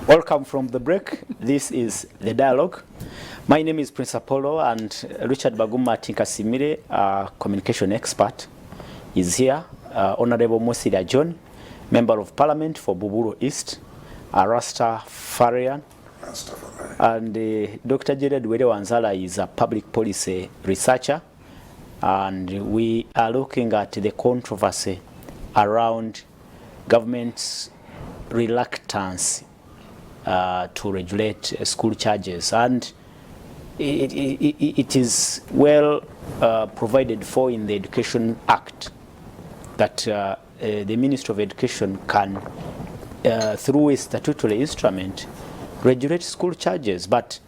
Welcome from the break. This is The Dialogue. My name is Prince Apollo, and Richard Baguma Tinkasimire, communication expert, is here. Honorable Musila John, Member of Parliament for Buburo East, Rastafarian, and Dr. Jared Wede Wanzala is a public policy researcher, and we are looking at the controversy around government's reluctance to regulate school charges, and it is well provided for in the Education Act that the Ministry of Education can, through a statutory instrument, regulate school charges, but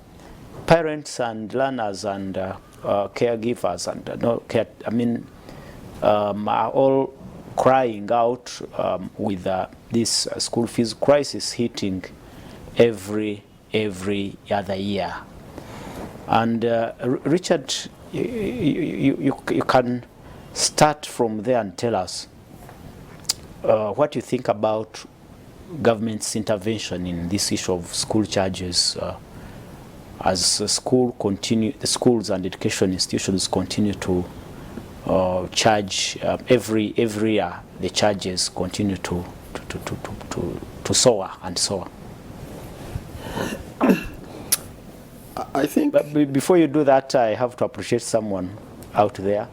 parents and learners and caregivers and are all crying out with this school fees crisis hitting every other year. And Richard, you can start from there and tell us what you think about government's intervention in this issue of school charges as the schools and education institutions continue to charge every year. The charges continue to soar and soar. I think. But before you do that, I have to appreciate someone out there.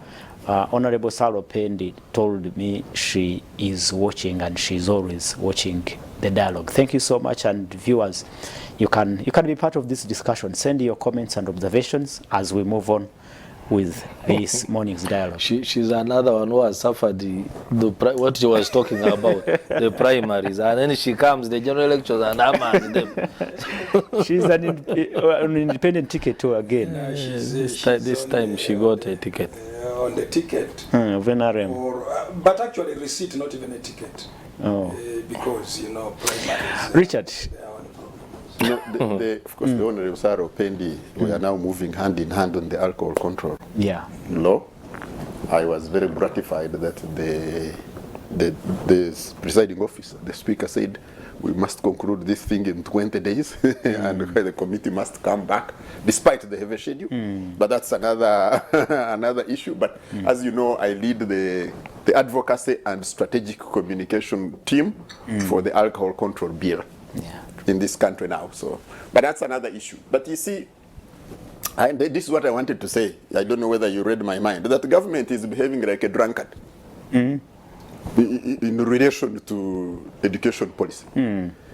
Honorable Salo Pendi told me she is watching, and she's always watching The Dialogue. Thank you so much, and viewers, you can be part of this discussion. Send your comments and observations as we move on with this morning's dialogue. She's another one who has suffered what she was talking about, the primaries, and then she comes, the general elections, and I'm at them. She's an independent ticket too again. This time she got a ticket. On the ticket, but actually receipt, not even a ticket. Because, primaries. Richard. Of course, the Honorable Saro Pendi, we are now moving hand in hand on the alcohol control law. I was very gratified that the presiding officer, the speaker, said we must conclude this thing in 20 days and the committee must come back despite the heavy schedule. But that's another issue. But as you know, I lead the advocacy and strategic communication team for the alcohol control bill in this country now. But that's another issue. But you see, this is what I wanted to say. I don't know whether you read my mind. That the government is behaving like a drunkard in relation to education policy.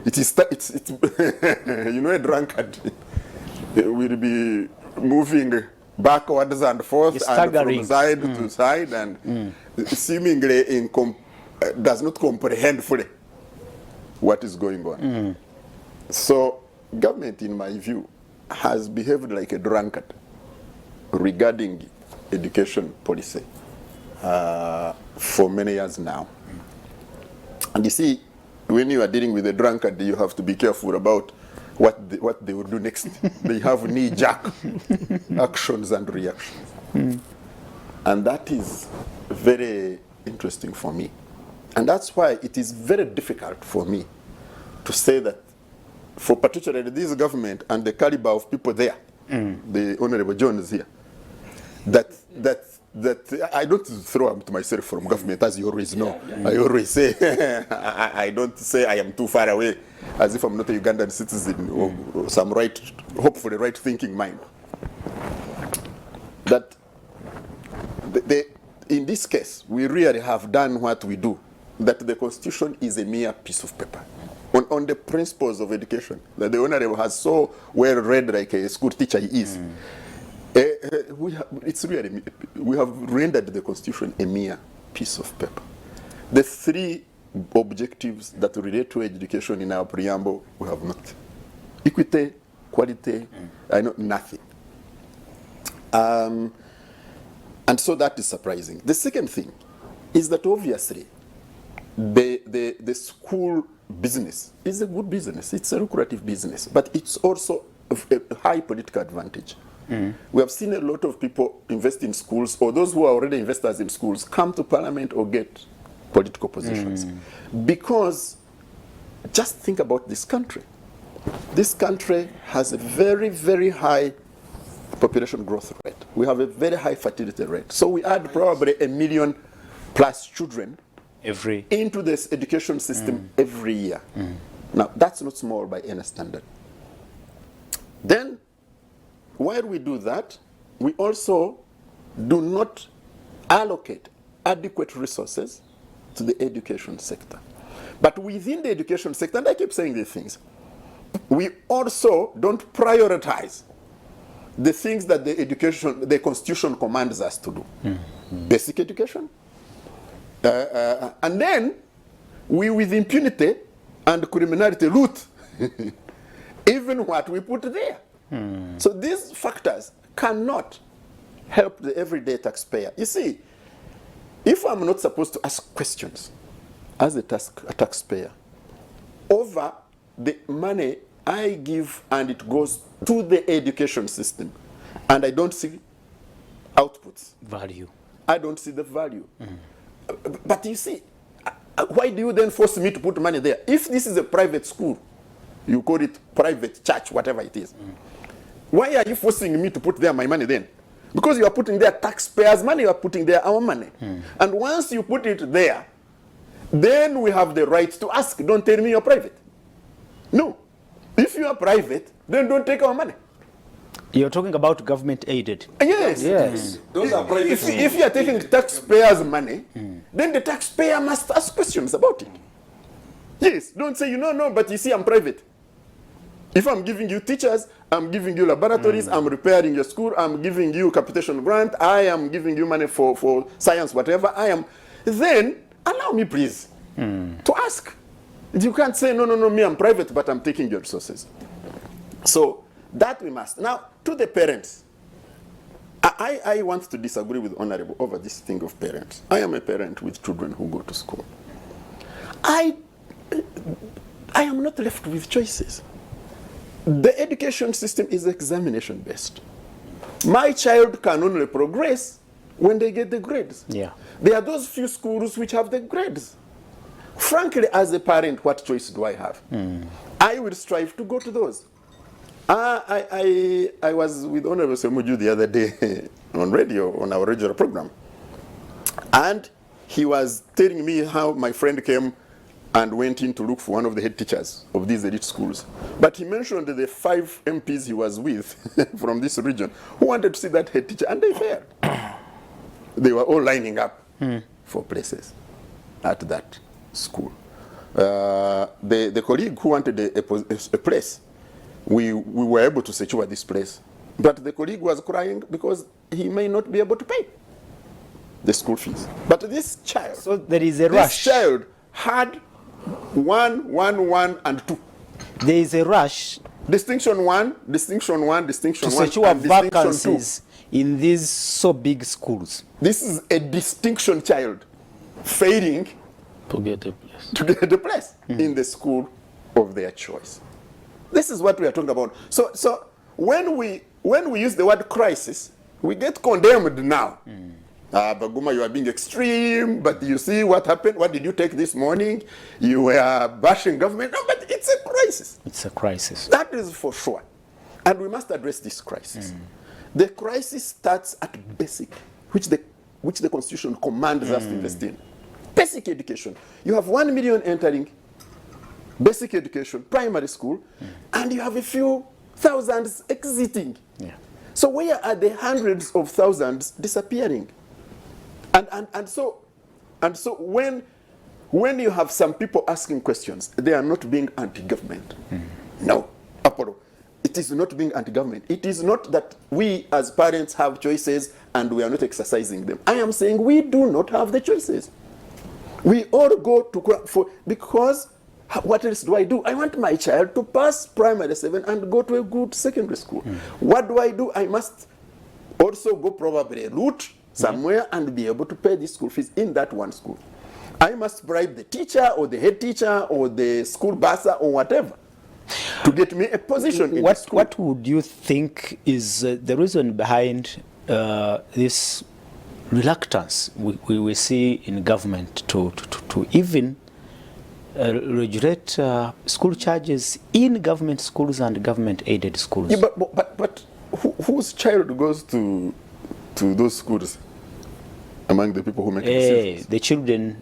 It's a drunkard will be moving backwards and forth and from side to side and seemingly does not comprehend fully what is going on. So government, in my view, has behaved like a drunkard regarding education policy for many years now. And you see, when you are dealing with a drunkard, you have to be careful about what they will do next. They have knee-jerk actions and reactions. And that is very interesting for me. And that's why it is very difficult for me to say that for particularly this government and the caliber of people there, the Honorable John is here, that I don't throw up to myself from government, as you always know. I always say, I don't say I am too far away, as if I'm not a Ugandan citizen or some hopefully right-thinking mind. That in this case, we really have done what we do, that the Constitution is a mere piece of paper. On the principles of education, that the Honorable has so well read like a school teacher he is, we have rendered the Constitution a mere piece of paper. The three objectives that relate to education in our preamble, we have not. Equity, quality, nothing. And so that is surprising. The second thing is that obviously the school business is a good business. It's a lucrative business, but it's also a high political advantage. We have seen a lot of people invest in schools, or those who are already investors in schools come to parliament or get political positions. Because just think about this country. this country has a very, very high population growth rate. We have a very high fertility rate. So we add probably 1 million plus children into this education system every year. Now, that's not small by any standard. Then, while we do that, we also do not allocate adequate resources to the education sector. But within the education sector, and I keep saying these things, we also don't prioritize the things that the Constitution commands us to do. Basic education. And then, we with impunity and criminality loot even what we put there. So these factors cannot help the everyday taxpayer. You see, if I'm not supposed to ask questions as a taxpayer over the money I give and it goes to the education system, and I don't see outputs. Value. I don't see the value. But you see, why do you then force me to put money there? If this is a private school, you call it private church, whatever it is, why are you forcing me to put there my money then? Because you are putting there taxpayers' money, you are putting there our money. And once you put it there, then we have the right to ask, don't tell me you're private. No. If you are private, then don't take our money. You're talking about government aided. Yes. Yes. Those are private. If you are taking taxpayers' money, then the taxpayer must ask questions about it. Yes. Don't say, no, but you see, I'm private. If I'm giving you teachers, I'm giving you laboratories, I'm repairing your school, I'm giving you capitation grant, I am giving you money for science, whatever I am, then allow me, please, to ask. You can't say, no, me, I'm private, but I'm taking your resources. So that we must. Now, to the parents, I want to disagree with Honorable over this thing of parents. I am a parent with children who go to school. I am not left with choices. The education system is examination based. My child can only progress when they get the grades. Yeah. There are those few schools which have the grades. Frankly, as a parent, what choice do I have? I will strive to go to those. I was with Honorable Semuju the other day on radio, on our regular program, and he was telling me how my friend came and went in to look for one of the head teachers of these elite schools. But he mentioned the 5 MPs he was with from this region who wanted to see that head teacher, and they failed. They were all lining up for places at that school. The colleague who wanted a place, we were able to secure this place. But the colleague was crying because he may not be able to pay the school fees. But this child, So there is a rush. this child had 1, 1, 1, and 2. There is a rush Distinction 1, distinction 1, distinction to 1, secure and distinction 2. vacancies in these so big schools. This is a distinction child failing To get a place. to get a place in the school of their choice. This is what we are talking about. So when we use the word crisis, we get condemned now. Baguma, you are being extreme, but you see what happened. What did you take this morning? You were bashing government. No, but it's a crisis. It's a crisis. That is for sure. And we must address this crisis. The crisis starts at basic, which the Constitution commands us to invest in. Basic education. You have 1 million entering basic education, primary school, and you have a few thousands exiting. Yeah. So where are the hundreds of thousands disappearing? And so when you have some people asking questions, they are not being anti-government. No, Apollo. It is not being anti-government. It is not that we as parents have choices and we are not exercising them. I am saying we do not have the choices. We all go to because what else do? I want my child to pass primary 7 and go to a good secondary school. What do? I must also go probably a route somewhere and be able to pay the school fees in that one school. I must bribe the teacher or the head teacher or the school bursar or whatever to get me a position in the school. What would you think is the reason behind this reluctance we see in government to even regulate school charges in government schools and government-aided schools. Yeah, but whose child goes to those schools among the people who make decisions? The children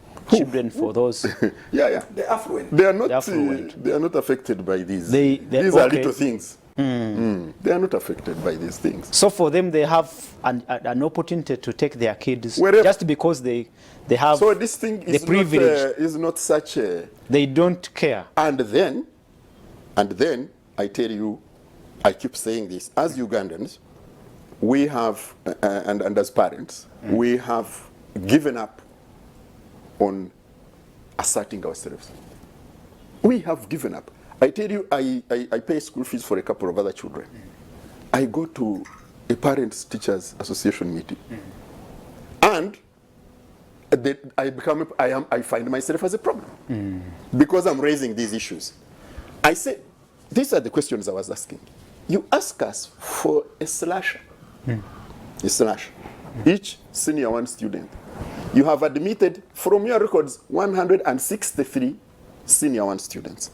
for those. Yeah. The affluent. They are not. The affluent. They are not affected by these. These are little things. They are not affected by these things. So for them, they have an opportunity to take their kids Wherever, just because they have. So this thing the privilege. Is not such a. They don't care. And then, I tell you, I keep saying this, as Ugandans, we have, and as parents, we have given up on asserting ourselves. We have given up. I tell you, I pay school fees for a couple of other children. I go to a Parents Teachers Association meeting, and I find myself as a problem because I'm raising these issues. I say, these are the questions I was asking. You ask us for a slasher, each senior one student. You have admitted from your records 163 senior one students.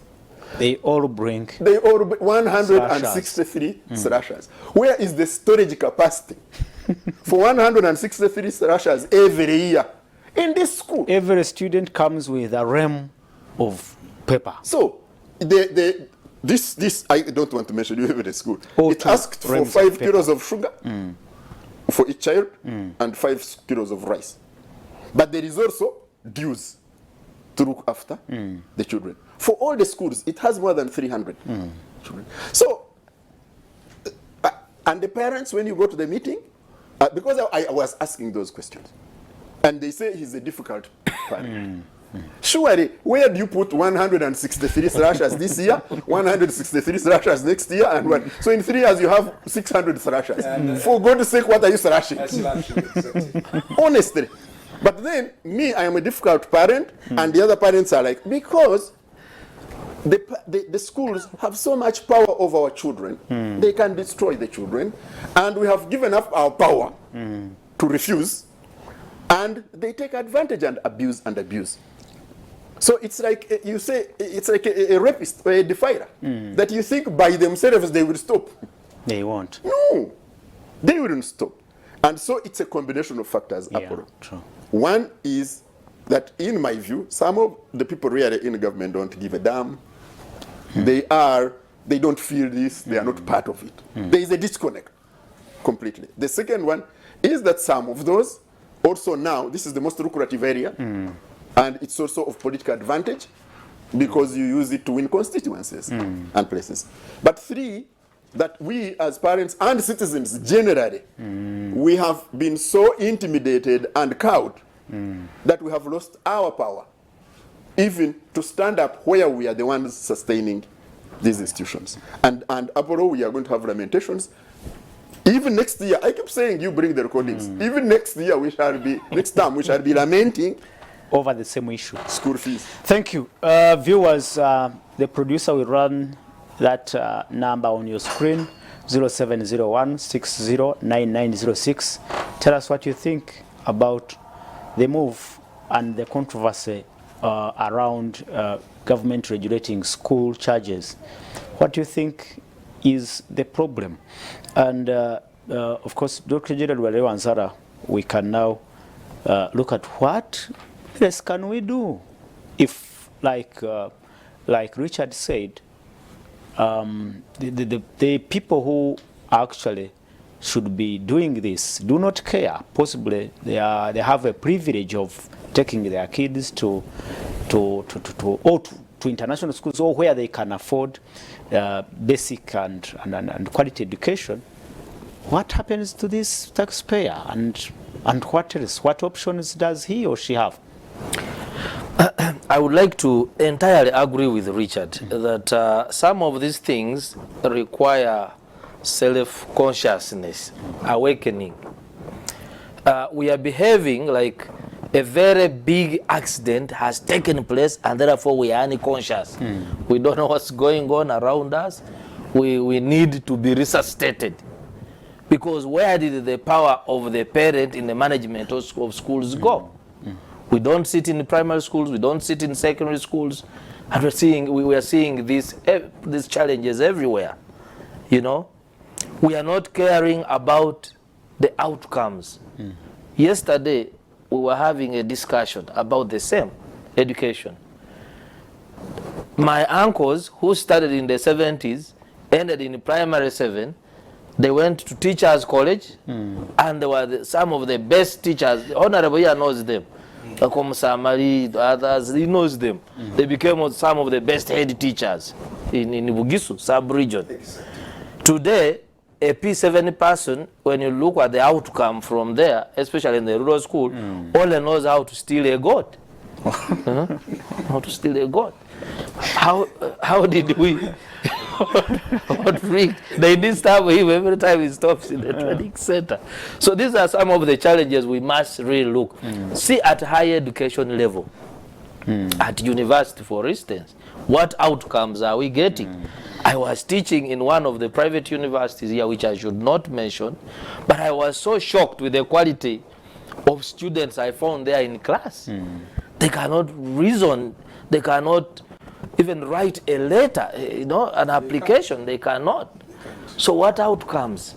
They all bring 163 slashers. Where is the storage capacity for 163 slashers every year in this school? Every student comes with a realm of paper. So this I don't want to mention you every school. It asked for 5 kilos of sugar for each child and 5 kilos of rice. But there is also dues to look after the children. For all the schools, it has more than 300 children. So, and the parents, when you go to the meeting, because I was asking those questions, and they say he's a difficult parent. Surely, where do you put 163 slashers this year, 163 slashers next year, and what? So in 3 years you have 600 slashers. For God's sake, what are you slashing? Honestly. But then, me, I am a difficult parent, and the other parents are like, because the schools have so much power over our children, they can destroy the children, and we have given up our power to refuse, and they take advantage and abuse. So it's like, you say, it's like a rapist or a defiler, that you think by themselves they will stop. They won't. No, they wouldn't stop. And so it's a combination of factors, Apollo. True. One is that, in my view, some of the people really in government don't give a damn. They don't feel this, they are not part of it. There is a disconnect completely. The second one is that some of those also now, this is the most lucrative area, and it's also of political advantage because you use it to win constituencies and places. But 3, that we as parents and citizens generally, we have been so intimidated and cowed that we have lost our power, even to stand up where we are the ones sustaining these institutions. And Apollo, we are going to have lamentations. Even next year, I keep saying you bring the recordings. Even next year, next time we shall be lamenting over the same issue. School fees. Thank you. Viewers, the producer will run that number on your screen, 0701-609906. Tell us what you think about the move and the controversy around government regulating school charges. What do you think is the problem? And of course, Dr. Gerald Walewanzara, we can now look at what else can we do if, like Richard said, the people who actually should be doing this do not care. Possibly they have a privilege of taking their kids to international schools, or where they can afford basic and quality education. What happens to this taxpayer, and what else? What options does he or she have? I would like to entirely agree with Richard that some of these things require self-consciousness, awakening. We are behaving like a very big accident has taken place, and therefore we are unconscious. We don't know what's going on around us. We need to be resuscitated. Because where did the power of the parent in the management of schools go? We don't sit in primary schools, we don't sit in secondary schools. And we are seeing these challenges everywhere. You know, we are not caring about the outcomes. Yesterday, we were having a discussion about the same education. My uncles, who started in the 70s, ended in primary 7, they went to teachers college, and they were some of the best teachers. Honorable here knows them. Samari, others, he knows them. They became some of the best head teachers in Bugisu sub-region. Today, a P7 person, when you look at the outcome from there, especially in the rural school, only knows how to steal a goat. How to steal a goat. How did we? They disturb him every time he stops in the training center. So these are some of the challenges we must really look. See at higher education level, at university, for instance, what outcomes are we getting? I was teaching in one of the private universities here, which I should not mention, but I was so shocked with the quality of students I found there in class. They cannot reason, they cannot even write a letter, you know, an application, they cannot. So what outcomes?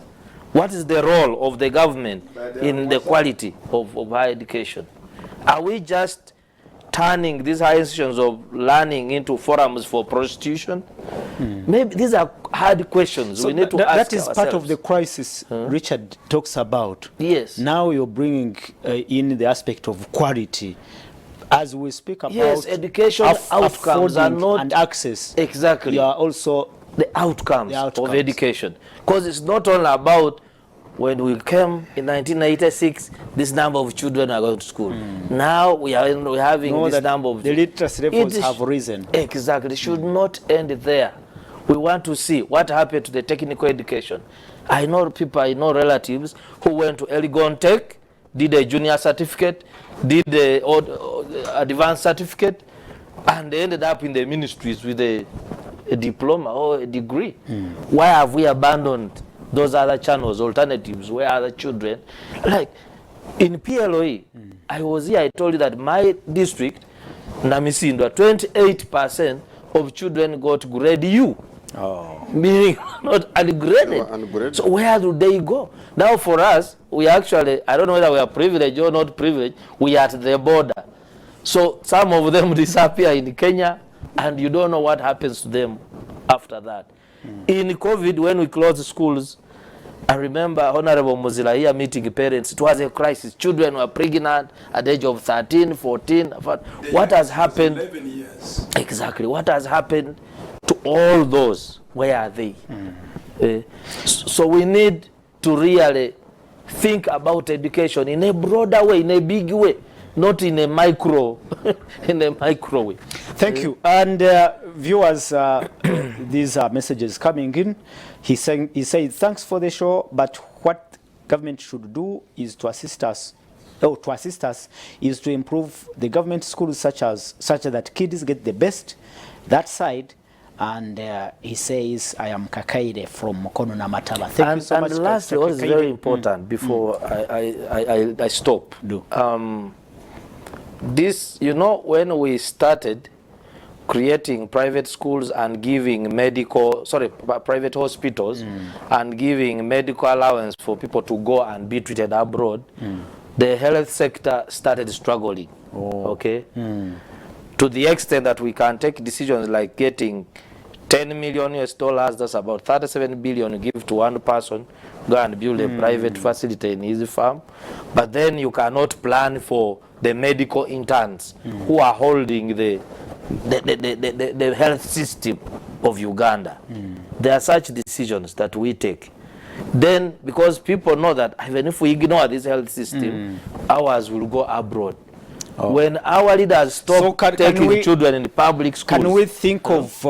What is the role of the government in the quality of higher education? Are we just turning these high institutions of learning into forums for prostitution? Maybe these are hard questions we need to ask That is ourselves. part of the crisis Richard talks about. Yes. Now you're bringing in the aspect of quality. As we speak about education outcomes are not and access. Exactly. You are also the outcomes outcomes. of education. Because it's not only about when we came in 1986, this number of children are going to school. Now we're having this number of... The literacy levels have risen. Exactly. It should not end there. We want to see what happened to the technical education. I know people, I know relatives who went to Elgon Tech, did a junior certificate, did the advanced certificate, and they ended up in the ministries with a diploma or a degree. Why have we abandoned those other channels, alternatives, where other children, like in PLOE, I was here, I told you that my district, Namisindwa, 28% of children got grade U. Meaning not ungraded. So where do they go? Now for us, we actually, I don't know whether we are privileged or not privileged, we are at the border. So some of them disappear in Kenya, and you don't know what happens to them after that. In COVID, when we closed schools, I remember Honorable Muzila here meeting parents. It was a crisis. Children were pregnant at the age of 13, 14. What has happened? 11 years. Exactly. What has happened to all those? Where are they? So we need to really think about education in a broader way, in a big way, not in a micro, in a micro way. Thank you. And viewers, these are messages coming in. He said, thanks for the show, but what government should do is to assist us, is to improve the government schools such that kids get the best, that side. And he says, I am Kakaire from Mukono na Mataba. Thank you so much. And lastly, what is very important before I stop. This, you know, when we started creating private schools and giving private hospitals and giving medical allowance for people to go and be treated abroad, the health sector started struggling. Okay? To the extent that we can take decisions like getting $10 million US, that's about 37 billion, give to one person, go and build a private facility in his farm. But then you cannot plan for the medical interns who are holding the health system of Uganda. There are such decisions that we take. Then, because people know that even if we ignore this health system, ours will go abroad. When our leaders stop taking children in the public schools. Can we think of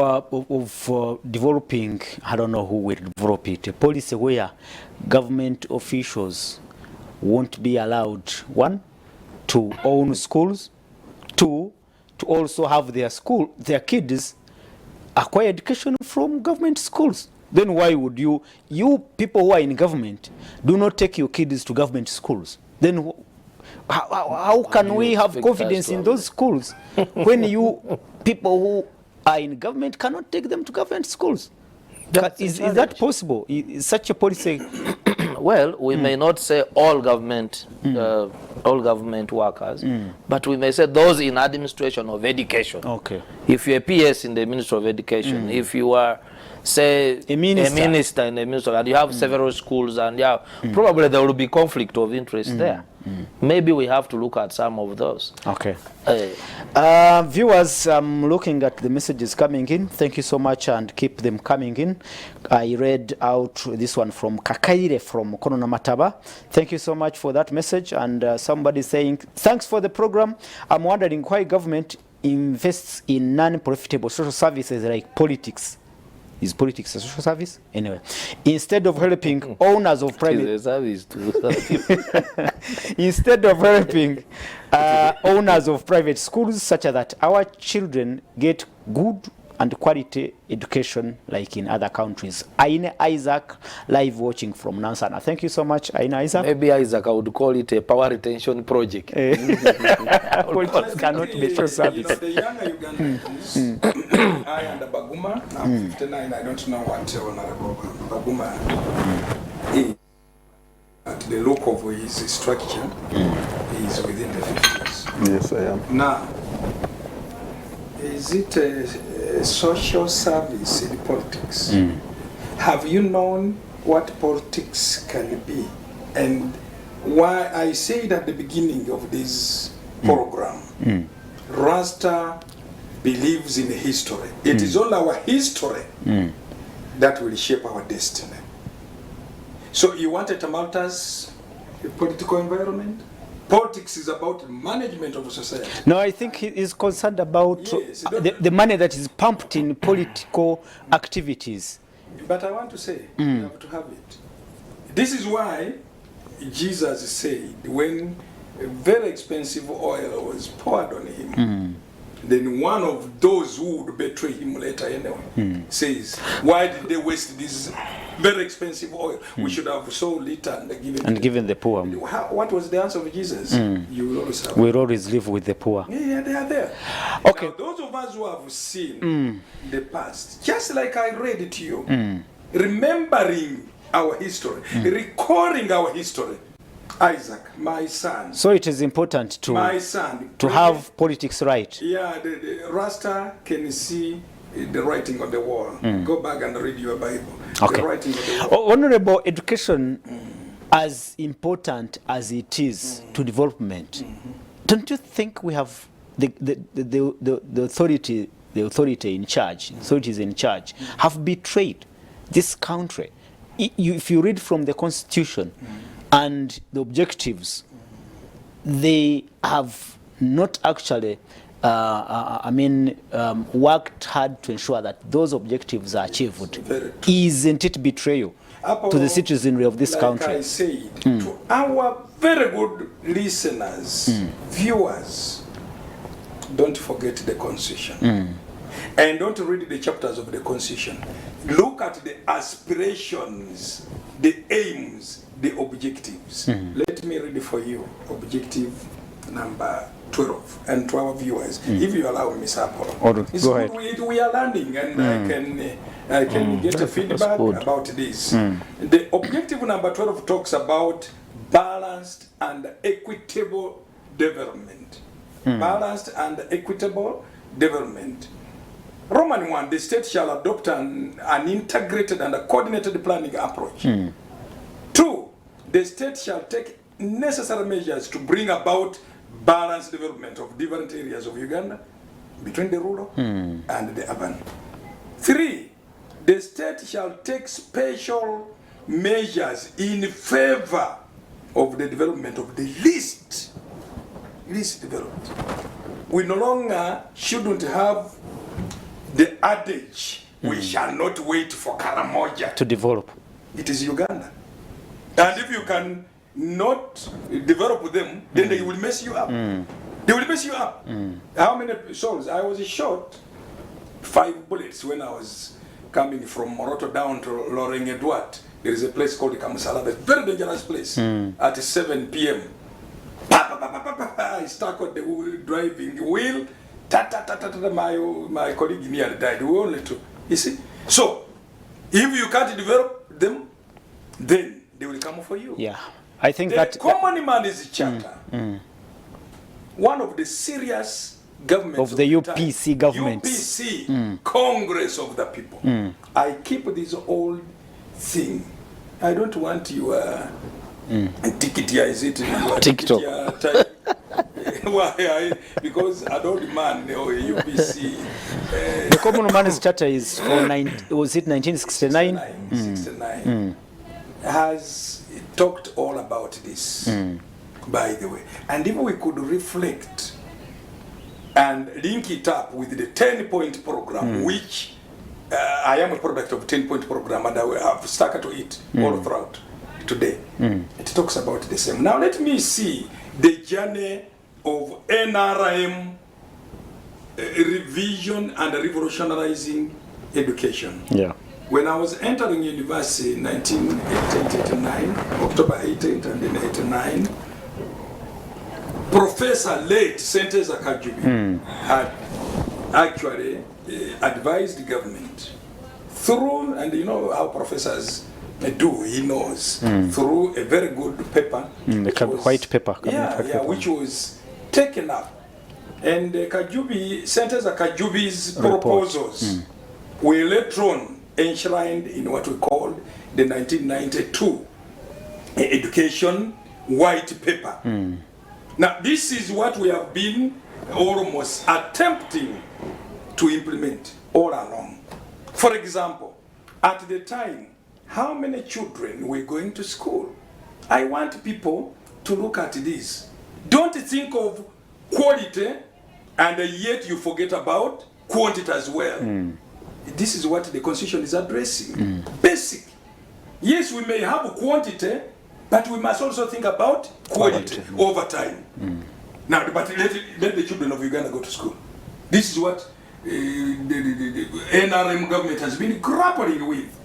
developing, I don't know who will develop it, a policy where government officials won't be allowed, one, to own schools, two, to also have their kids acquire education from government schools? Then why would you people who are in government, do not take your kids to government schools? Then how can we have confidence in those schools when you people who are in government cannot take them to government schools. That's Is a that possible? Is such a policy? Well, we may not say all government workers, but we may say those in administration of education. Okay. If you're a PS in the Ministry of Education, if you are, say, A minister in the Ministry, and you have several schools, and probably there will be conflict of interest there. Maybe we have to look at some of those. Okay. Viewers, I'm looking at the messages coming in. Thank you so much, and keep them coming in. I read out this one from Kakaire from Konona Mataba. Thank you so much for that message. And somebody saying, thanks for the program. I'm wondering why government invests in non-profitable social services like politics. Is politics a social service? Anyway, instead of helping owners of private instead of helping owners of private schools, such that our children get good and quality education like in other countries. Aine Isaac, live watching from Nansana. Thank you so much, Aine Isaac. Maybe Isaac, I would call it a power retention project. Politics cannot be social service. The younger Ugandans, I and Baguma, I'm 59, I don't know what Honorable Baguma is. At the look of his structure, he is within the 50s. Yes, I am. Now, is it a social service in politics? Have you known what politics can be? And why I said at the beginning of this program, Rasta believes in history. It is only our history that will shape our destiny. So you want a tumultuous political environment? Politics is about management of society. No, I think he is concerned about Yes, the money that is pumped in political activities. But I want to say, you have to have it. This is why Jesus said when a very expensive oil was poured on him, then one of those who would betray him later anyway says, why did they waste this very expensive oil? We should have sold it and given The poor. What was the answer of Jesus? You will always have. We'll always live with the poor. Yeah, they are there. Okay. Now, those of us who have seen the past, just like I read it to you, remembering our history, recalling our history. Isaac, my son. So it is important My son. to have politics right. Yeah, the Rasta can see the writing on the wall. Go back and read your Bible. Okay. The writing on the wall. Honorable, education, as important as it is to development, don't you think we have the authority in charge, authorities in charge, have betrayed this country? If you read from the Constitution and the objectives, they have not actually worked hard to ensure that those objectives are achieved. Isn't it betrayal to the citizenry of this country? Like I said, to our very good listeners, viewers, don't forget the Constitution. And don't read the chapters of the Constitution. Look at the aspirations, the aims, the objectives. Let me read it for you. Objective number 12. And to our viewers, if you allow me, Mr. Apollo. It's go good ahead. we are learning, and I can get a feedback about this. The objective number 12 talks about balanced and equitable development. Balanced and equitable development. Roman 1, the state shall adopt an integrated and a coordinated planning approach. 2, the state shall take necessary measures to bring about balanced development of different areas of Uganda between the rural and the urban. 3, the state shall take special measures in favor of the development of the least developed. We no longer shouldn't have the adage, we shall not wait for Karamoja To develop. It is Uganda. And if you can not develop them, then they will mess you up. They will mess you up. How many souls? I was shot 5 bullets when I was coming from Moroto down to Loreng Edward. There is a place called Kamusala, a very dangerous place, at 7 p.m. I stuck on the driving wheel, My colleague nearly died. We only two. You see? So, if you can't develop them, then they will come for you. Yeah, I think The that Common Man's Charter, one of the serious governments Of the time, UPC governments. UPC, Congress of the People. I keep this old thing. I don't want your ticket here, is it? Your TikTok. ticket here type. Why? Because an old man or UPC. the Common Man's Charter is for was it 1969? 69 has talked all about this, by the way. And if we could reflect and link it up with the 10-point program, which I am a product of 10-point program, and I have stuck to it all throughout today. It talks about the same. Now let me see the journey of NRM revision and revolutionizing education. Yeah. When I was entering university in 1989, October 18th and then 89, Professor late Senteza Kajubi had actually advised the government through, and you know how professors do, he knows, through a very good paper. The white paper. Yeah, white paper. which was taken up. And Kajubi, Senteza Kajubi's Report. proposals were later on enshrined in what we called the 1992 Education White Paper. Now, this is what we have been almost attempting to implement all along. For example, at the time, how many children were going to school? I want people to look at this. Don't think of quality and yet you forget about quantity as well. This is what the Constitution is addressing. Basic. Yes, we may have quantity, but we must also think about quality over time. Now, but let the children of Uganda go to school. This is what the NRM government has been grappling with.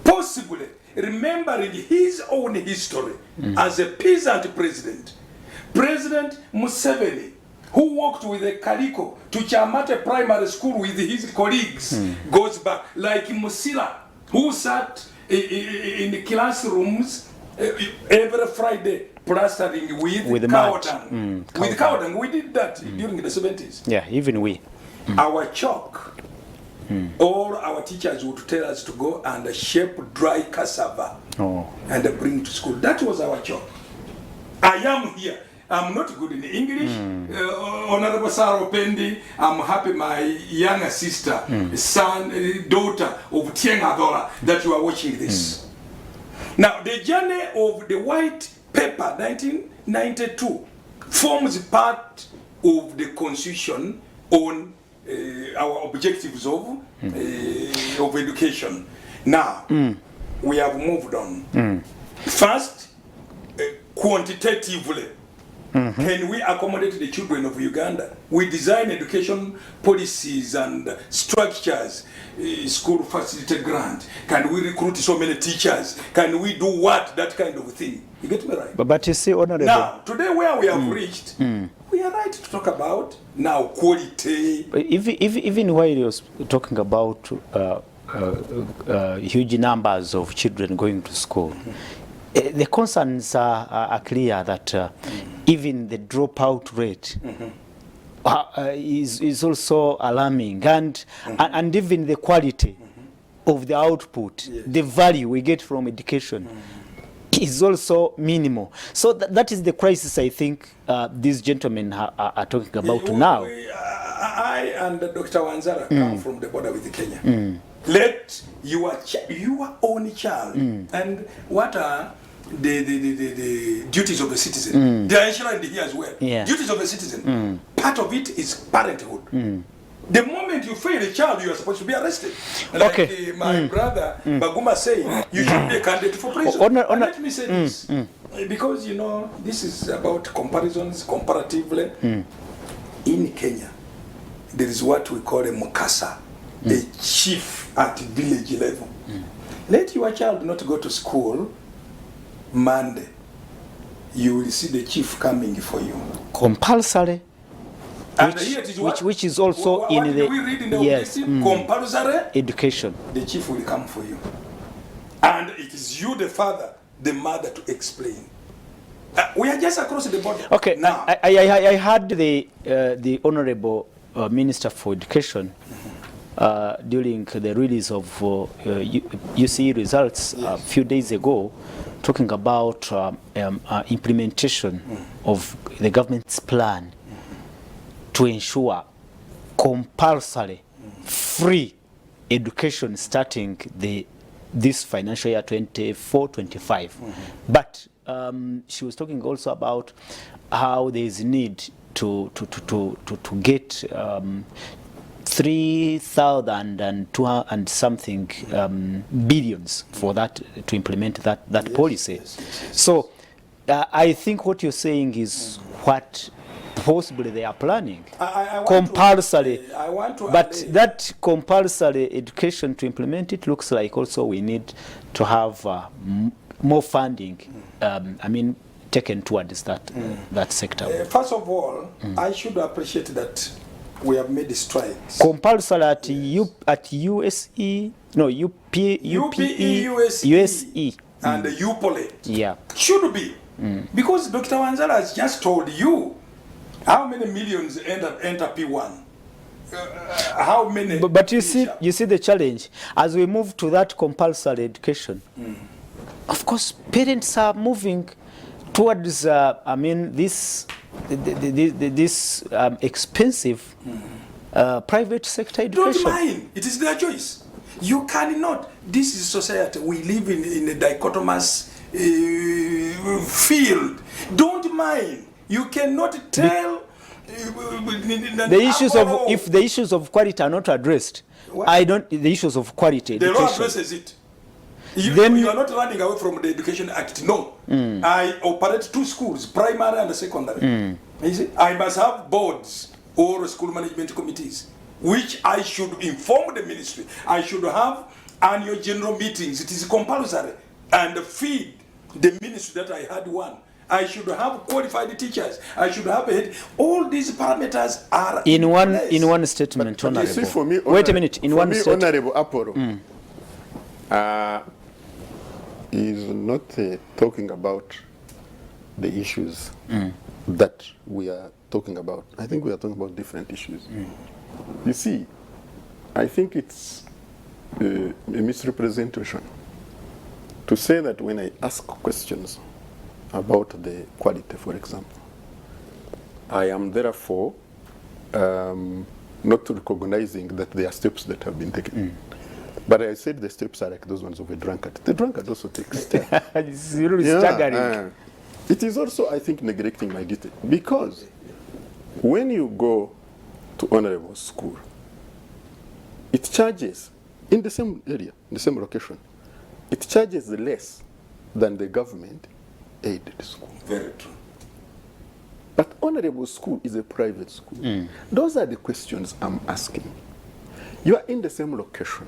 Possibly remembering his own history as a peasant president. President Museveni, who worked with a Kaliko to Chamate Primary School with his colleagues, goes back. Like Musila, who sat in the classrooms every Friday plastering with cow dung. With cow dung. We did that during the 70s. Yeah, even we. Our chalk, all our teachers would tell us to go and shape dry cassava and bring to school. That was our chalk. I am here. I'm not good in English. Honorable Sarah Pendi, I'm happy my younger sister, son, daughter of Tienga Dola, that you are watching this. Now, the journey of the White Paper, 1992, forms part of the Constitution on our objectives of education. Now, we have moved on. First, quantitatively, can we accommodate the children of Uganda? We design education policies and structures, school facility grant. Can we recruit so many teachers? Can we do what? That kind of thing. You get me right? But you see, Honorable. Now, today where we have reached, we are right to talk about now quality. But even while he was talking about huge numbers of children going to school, the concerns are clear that even the dropout rate is also alarming, and even the quality of the output, the value we get from education is also minimal. So that is the crisis I think these gentlemen are talking about now. I and Dr. Wanzara come from the border with Kenya. Let your own child, and what are the duties of a citizen? They are enshrined here as well. Yeah. Duties of a citizen. Part of it is parenthood. The moment you fail a child, you are supposed to be arrested. Like my brother Baguma saying, you should be a candidate for prison. And let me say this, because you know this is about comparisons, comparatively. In Kenya, there is what we call a mukasa, a chief at village level. Let your child not go to school Monday. You will see the chief coming for you. Compulsory. And here it is what? which is also what in do the we read in the yes objective? Compulsory. education. The chief will come for you, and it is you, the father, the mother, to explain. We are just across the border. Okay, Now, I heard the Honorable Minister for Education during the release of UCE results a few days ago, talking about implementation of the government's plan to ensure compulsory free education starting this financial year 24-25. But she was talking also about how there is need to get 3,200 and something billions for that, to implement that policy. yes. So I think what you're saying is what possibly they are planning. I want Compulsory. I want to But allay- that compulsory education, to implement it, looks like also we need to have more funding, I mean, taken towards that sector. First of all, I should appreciate that we have made strides. Compulsory at USE, no, UPE, USE. And the UPOLET. Yeah. Should be. Because Dr. Wanzala has just told you how many millions enter P1. How many? But you see the challenge as we move to that compulsory education. Of course, parents are moving towards. I mean, this expensive private sector education. Don't mind. It is their choice. You cannot. This is society. We live in a dichotomous field. Don't mind. You cannot tell. The issues of, if the issues of quality are not addressed, What? the issues of quality The law education. addresses it. You, Then- you are not running away from the Education Act. No. I operate 2 schools, primary and secondary. You see, I must have boards or school management committees, which I should inform the ministry. I should have annual general meetings. It is compulsory, and feed the ministry that I had one. I should have qualified teachers. I should have a head. All these parameters are In place. one statement, But you Honorable. see, for me, Wait a minute. In for one me, statement. Honorable Apollo is not talking about the issues that we are talking about. I think we are talking about different issues. You see, I think it's a misrepresentation to say that when I ask questions about the quality, for example, I am therefore not recognizing that there are steps that have been taken. But I said the steps are like those ones of a drunkard. The drunkard also takes steps. It's really staggering. It is also, I think, neglecting my duty. Because when you go to honorable school, it charges, in the same area, in the same location, it charges less than the government aided school. Very true. But honorable school is a private school. Those are the questions I'm asking. You are in the same location.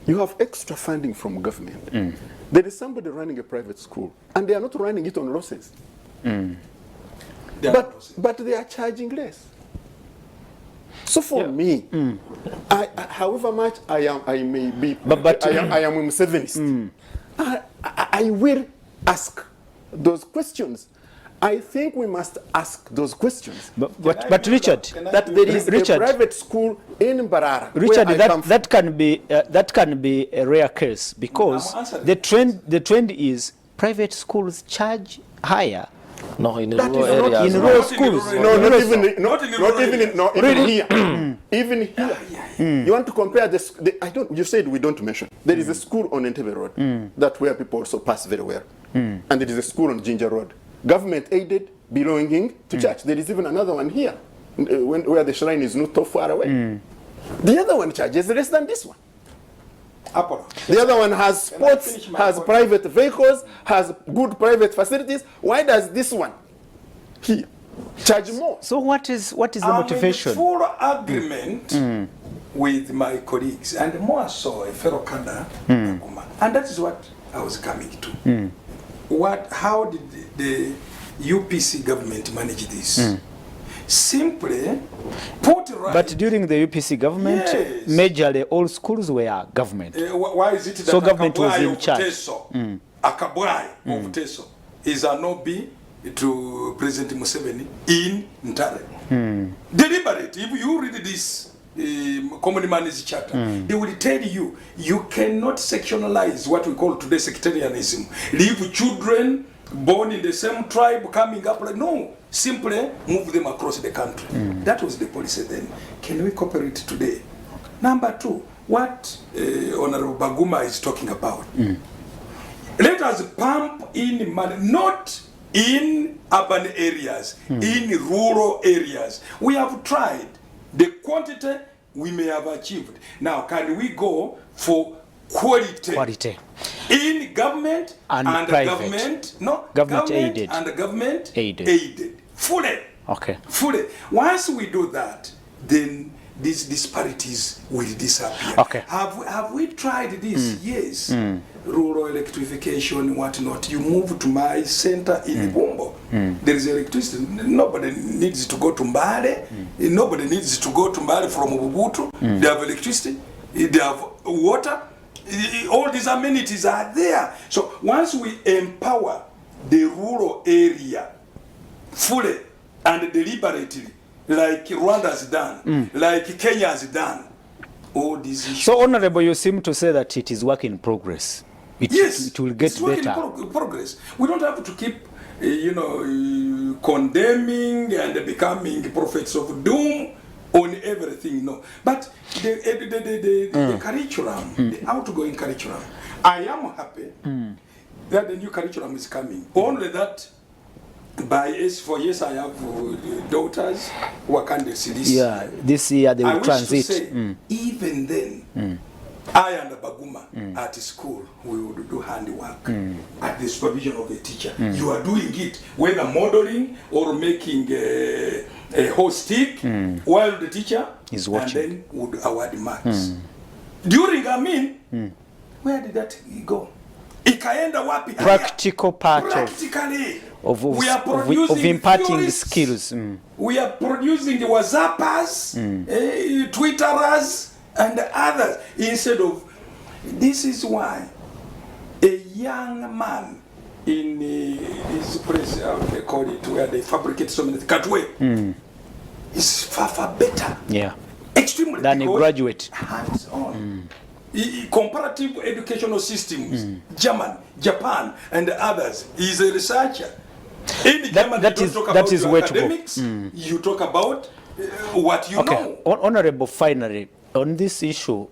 You have extra funding from government. There is somebody running a private school, and they are not running it on losses. But they are charging less. So for me, however much I may be, But I am a Museveni, I will ask those questions. I think we must ask those questions. But Richard, That there is Richard, a private school in Mbarara. Richard, where I come from. that can be a rare case because I'm answering the trend is private schools charge higher. No, in That rural is not areas. in no. rural Not in schools. rural No, not areas. even, Not in the rural areas. even here. Even here. You want to compare this? I don't. You said we don't mention. There is a school on Entebbe Road that where people also pass very well, and there is a school on Ginger Road, government aided, belonging to church. There is even another one here, where the shrine is not too far away. The other one charges less than this one. Apollo. The other one has Can I sports, finish my has point? private vehicles, has good private facilities. Why does this one here charge more? So what is the I'm motivation? in full agreement with my colleagues, and more so a fellow Kanda, Aguma. And that is what I was coming to. How did the UPC government manage this? simply put right. But during the UPC government, Yes. majorly all schools were government. Why is it that So government was Akabwai in of charge. Teso, Akabwai of Teso is a no-be to President Museveni in Ntare? Deliberate. If you read this Common Man's Charter, they will tell you you cannot sectionalize what we call today sectarianism. Leave children born in the same tribe coming up like no. Simply move them across the country. That was the policy then. Can we cooperate today? Number two, what Honorable Baguma is talking about. Let us pump in money, not in urban areas, in rural areas. We have tried. The quantity we may have achieved. Now, can we go for quality? In government and private. Government aided and government aided. Fully. Okay. Fully. Once we do that, then these disparities will disappear. Okay. Have we tried this? Yes. Rural electrification, whatnot. You move to my center in Bumbo. There is electricity. Nobody needs to go to Mbale. Nobody needs to go to Mbale from Ububutu. They have electricity. They have water. All these amenities are there. So once we empower the rural area fully and deliberately, like Rwanda has done, like Kenya has done, all these issues. So, Honorable, you seem to say that it is work in progress. Yes, it will get it's work better. in progress. We don't have to keep, condemning and becoming prophets of doom on everything. No, but the curriculum, the outgoing curriculum, I am happy that the new curriculum is coming. Only that. By for yes, I have daughters who are candidates. Yeah, this year they will transit. I wish to say, even then, I and Baguma at school, we would do handiwork at the supervision of a teacher. You are doing it, whether modeling or making a whole stick, while the teacher is watching, and then would award marks. During where did that go? Ikaenda wapi? Practical part Practically. of imparting skills. We are producing the WhatsAppers, Twitterers, and others instead of. This is why a young man in this place, how they call it, where they fabricate so many Katwe, is far better. Yeah. Extremely. Than a graduate. Hands on. Comparative educational systems, German, Japan, and others. He's a researcher. In German, you don't talk about your academics. You talk about what you know. Honorable, finally, on this issue,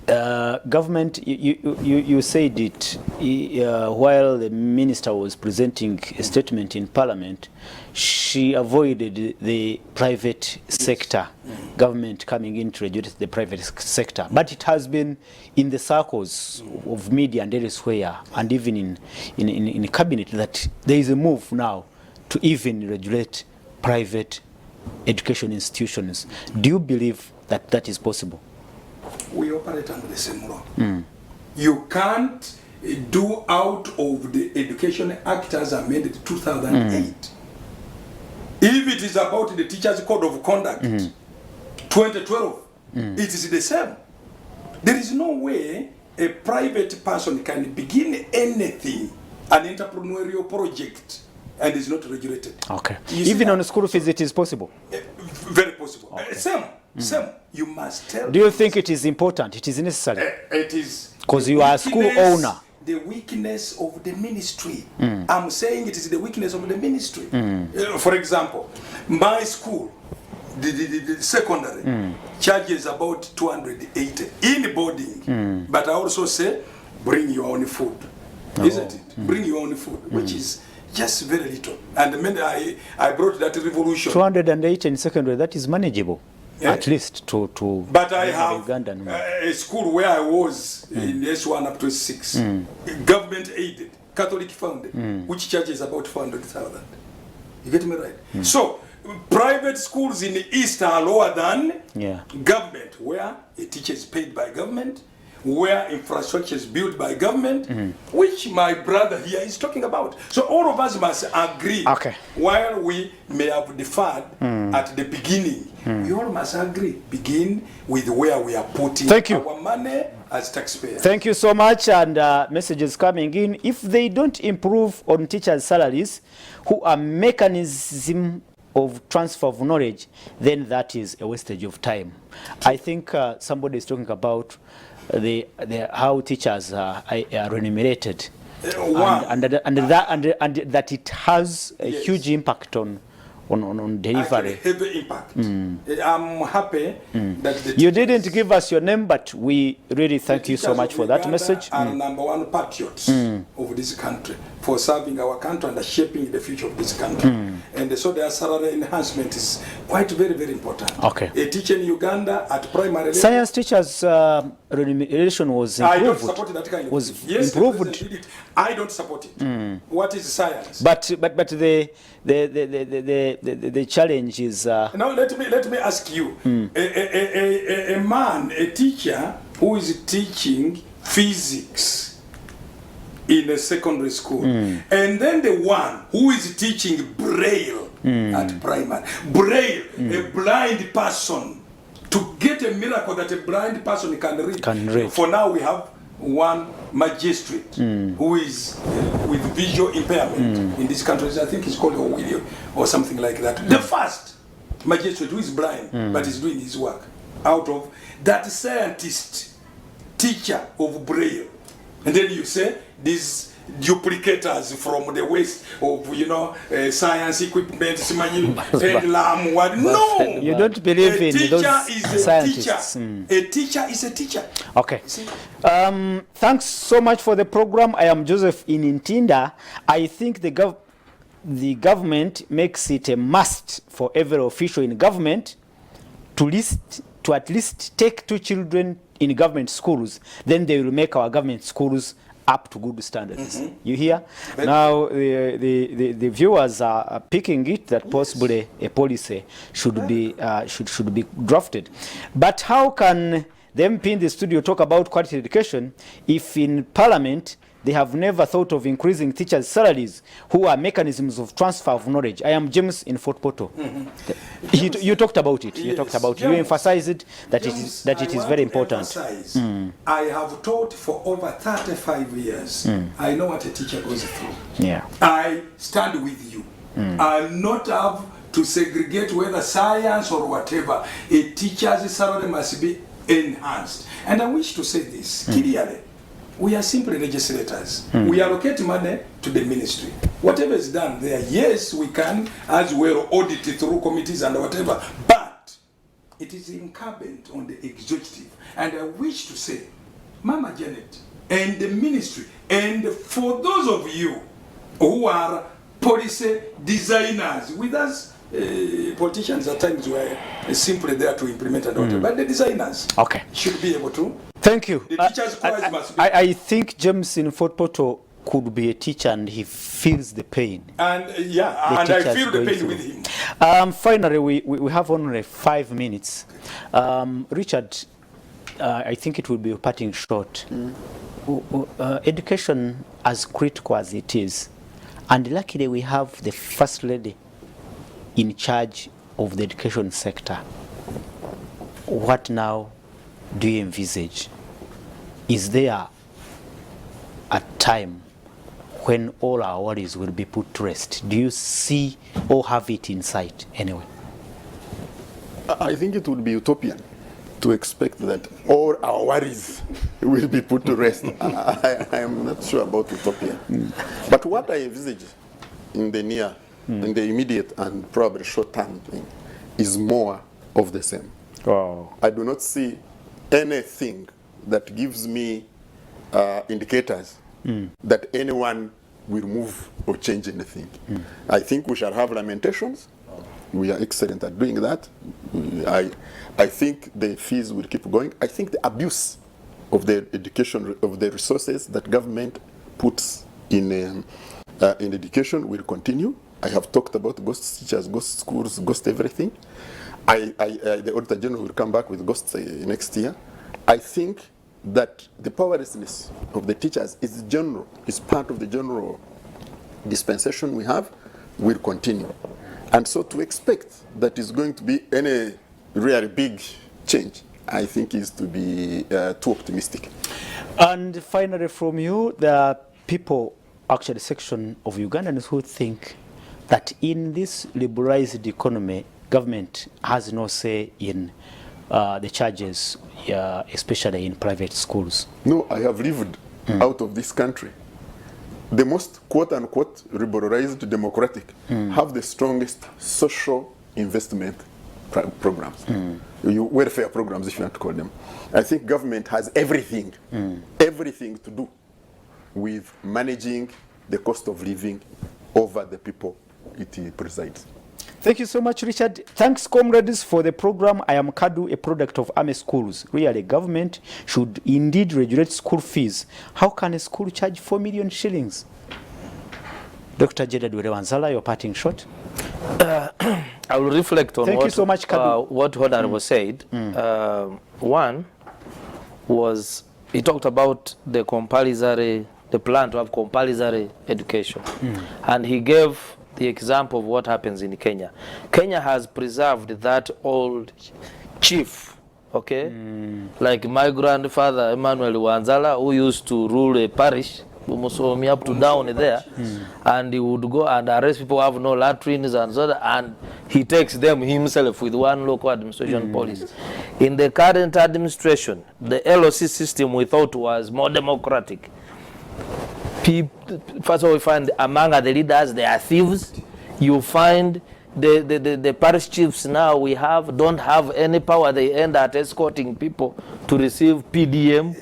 government, you said it while the minister was presenting a statement in Parliament. She avoided the private sector, government coming in to regulate the private sector. But it has been in the circles of media and elsewhere, and even in cabinet, that there is a move now to even regulate private education institutions. Do you believe that that is possible? We operate under the same law. You can't do out of the Education Act as amended 2008. If it is about the Teachers Code of Conduct, 2012, it is the same. There is no way a private person can begin anything, an entrepreneurial project, and is not regulated. Okay. Even on school fees, it is possible? Very possible. Okay. Same. You must tell. Do you think it is important? It is necessary? It is. Because you are a school owner. The weakness of the ministry. I'm saying it is the weakness of the ministry. For example, my school, the secondary, charges about 280 in boarding. But I also say, bring your own food. Isn't it? Bring your own food, which is just very little. And when I brought that revolution. 280 in secondary, that is manageable. At least to but I have a school where I was in S1 up to S6, government aided, Catholic funded, which charges about 400,000. You get me right? So private schools in the East are lower than government, where a teacher is paid by government, where infrastructure is built by government, which my brother here is talking about. So all of us must agree. Okay. While we may have deferred at the beginning, we all must agree. Begin with where we are putting Thank you. our money as taxpayers. Thank you so much, and messages coming in. If they don't improve on teachers' salaries, who are mechanism of transfer of knowledge, then that is a wastage of time. I think somebody is talking about the how teachers are remunerated, and that it has a Yes. huge impact on delivery. Actually, heavy impact. I'm happy that the You teachers- didn't give us your name, but we really thank you so teachers much of for that Uganda message. Are #1 patriots of this country, for serving our country and shaping the future of this country. And so their salary enhancement is quite very important. Okay. A teacher in Uganda at primary level. Science teachers' remuneration was I don't improved. support that kind of Was thing. Yes, the improved. president did it. I don't support it. What is science? But the challenge is Now let me ask you, a man, a teacher who is teaching physics in a secondary school, and then the one who is teaching Braille at primary, Braille, a blind person, to get a miracle that a blind person can read. Can read. For now we have one magistrate who is with visual impairment in this country. I think it's called Owilio or something like that. The first magistrate who is blind but is doing his work out of that scientist, teacher of Braille. And then you say these duplicators from the west of science equipment, pendulum, what? No, you don't believe a in teacher those is a scientists. teacher. A teacher is a teacher. Okay. You see? Thanks so much for the program. I am Joseph in Ntinda. I think the government makes it a must for every official in government to at least take 2 children in government schools. Then they will make our government schools up to good standards. You hear? Now the viewers are picking it that possibly a policy should be drafted. But how can the MP in the studio talk about quality education if in Parliament they have never thought of increasing teachers' salaries, who are mechanisms of transfer of knowledge? I am James in Fort Portal. You talked about it. You Yes, talked about it. You James. emphasized that James, it is I very want to important. emphasize, I have taught for over 35 years. I know what a teacher goes through. Yeah. I stand with you. I'm not have to segregate whether science or whatever. A teacher's salary must be enhanced. And I wish to say this clearly. We are simply legislators. We allocate money to the ministry. Whatever is done there, yes, we can as well audit it through committees and whatever, but it is incumbent on the executive. And I wish to say, Mama Janet and the ministry, and for those of you who are policy designers with us, politicians at times were simply there to implement and whatever, but the designers Okay. should be able to. Thank you. The teachers' choice must be. I think James in Fort Portal could be a teacher and he feels the pain. And and I teachers feel the going pain through. with him. Finally, we have only 5 minutes. Richard, I think it will be a parting shot. Education, as critical as it is, and luckily we have the First Lady in charge of the education sector. What now do you envisage? Is there a time when all our worries will be put to rest? Do you see or have it in sight anyway? I think it would be utopian to expect that all our worries will be put to rest. I am not sure about utopia. But what I envisage in the near, in the immediate and probably short-term thing is more of the same. Wow. I do not see anything that gives me indicators that anyone will move or change anything. I think we shall have lamentations. We are excellent at doing that. I think the fees will keep going. I think the abuse of the education, of the resources that government puts in education will continue. I have talked about ghost teachers, ghost schools, ghost everything. The Auditor General will come back with ghosts next year. I think that the powerlessness of the teachers is general, is part of the general dispensation we have, will continue. And so to expect that is going to be any really big change, I think is to be too optimistic. And finally from you, there are people, actually section of Ugandans who think that in this liberalized economy, government has no say in the charges, especially in private schools. No, I have lived out of this country. The most quote-unquote liberalized democratic have the strongest social investment programs, welfare programs if you want to call them. I think government has everything to do with managing the cost of living over the people it presides. Thank you so much, Richard. Thanks, comrades, for the program. I am Kadu, a product of AME Schools. Really, government should indeed regulate school fees. How can a school charge 4 million shillings? Dr. Jedad Wanzala, your parting shot. I will reflect on Thank you so much, Kadu. what Honorable said. One was, he talked about the compulsory, the plan to have compulsory education. And he gave the example of what happens in Kenya. Kenya has preserved that old chief, okay? Like my grandfather, Emmanuel Wanzala, who used to rule a parish, me up to down there, and he would go and arrest people who have no latrines and so that, and he takes them himself with one local administration police. In the current administration, the LOC system we thought was more democratic. First of all, we find among the leaders they are thieves. You find the parish chiefs now we have don't have any power. They end at escorting people to receive PDM,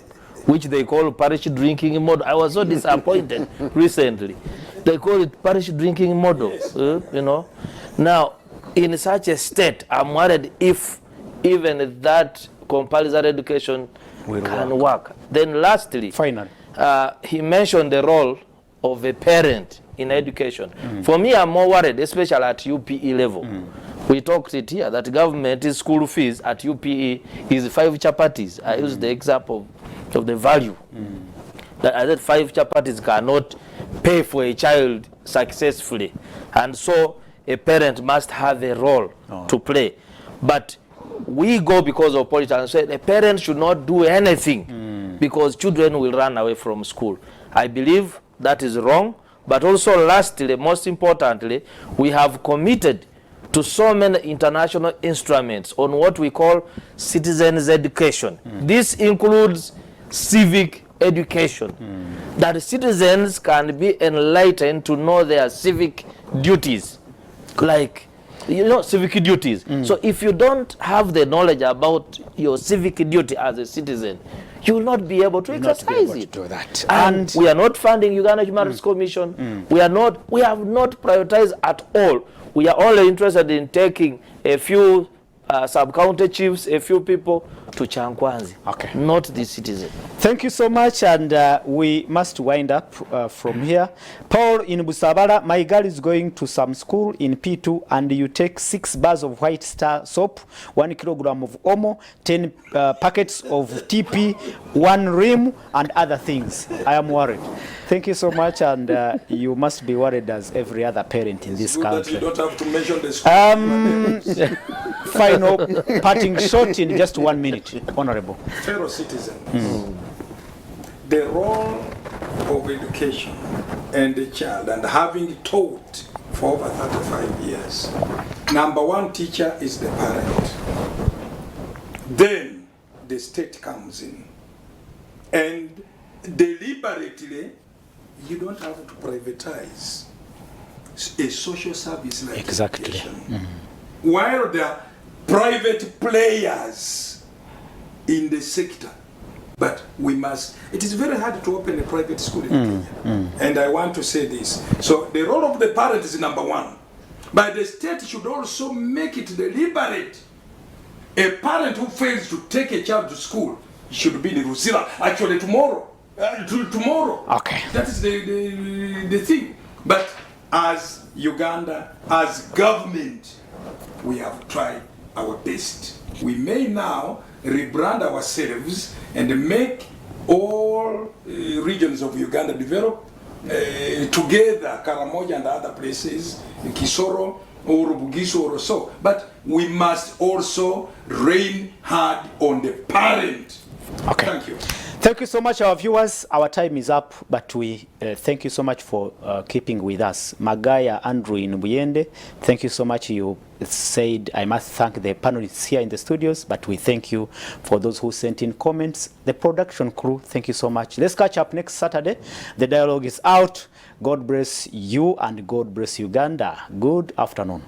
which they call parish drinking model. I was so disappointed recently. They call it parish drinking model. You know, now in such a state, I'm worried if even that compulsory education can work. Then lastly, Finally. He mentioned the role of a parent in education. For me, I'm more worried, especially at UPE level. We talked it here, that government school fees at UPE is 5 chapatis. I use the example of the value. That I said 5 chapatis cannot pay for a child successfully. And so a parent must have a role to play. But we go because of politics and say the parents should not do anything because children will run away from school. I believe that is wrong. But also lastly, most importantly, we have committed to so many international instruments on what we call citizens education. This includes civic education, that citizens can be enlightened to know their civic duties, like, you know, civic duties. So if you don't have the knowledge about your civic duty as a citizen, you will not be able to exercise it. Do that. And we are not funding Uganda Human Rights Commission. We have not prioritized at all. We are only interested in taking a few sub-county chiefs, a few people to Chankwanzi, not the citizen. Thank you so much, and we must wind up from here. Paul in Busabala, my girl is going to some school in P2, and you take 6 bars of White Star soap, 1 kilogram of Omo, 10 packets of TP, 1 rim, and other things. I am worried. Thank you so much, and you must be worried as every other parent in this country. That you don't have to mention the school. Final parting shot in just 1 minute, Honorable. Fellow citizens, the role of education and the child, and having taught for over 35 years, number 1 teacher is the parent. Then the state comes in, and deliberately you don't have to privatize a social service like education. While there are private players in the sector, but we must, it is very hard to open a private school in Kenya. And I want to say this. So the role of the parent is number 1. But the state should also make it deliberate. A parent who fails to take a child to school should be in Rusira actually tomorrow. Tomorrow. Okay. That is the thing. But as Uganda, as government, we have tried our best. We may now rebrand ourselves and make all regions of Uganda develop together, Karamoja and other places, Kisoro, or Bugisu or so. But we must also rein hard on the parent. Okay. Thank you. Thank you so much, our viewers. Our time is up, but we thank you so much for keeping with us. Magaya Andrew in Buyende, thank you so much. You said I must thank the panelists here in the studios, but we thank you for those who sent in comments. The production crew, thank you so much. Let's catch up next Saturday. The dialogue is out. God bless you and God bless Uganda. Good afternoon.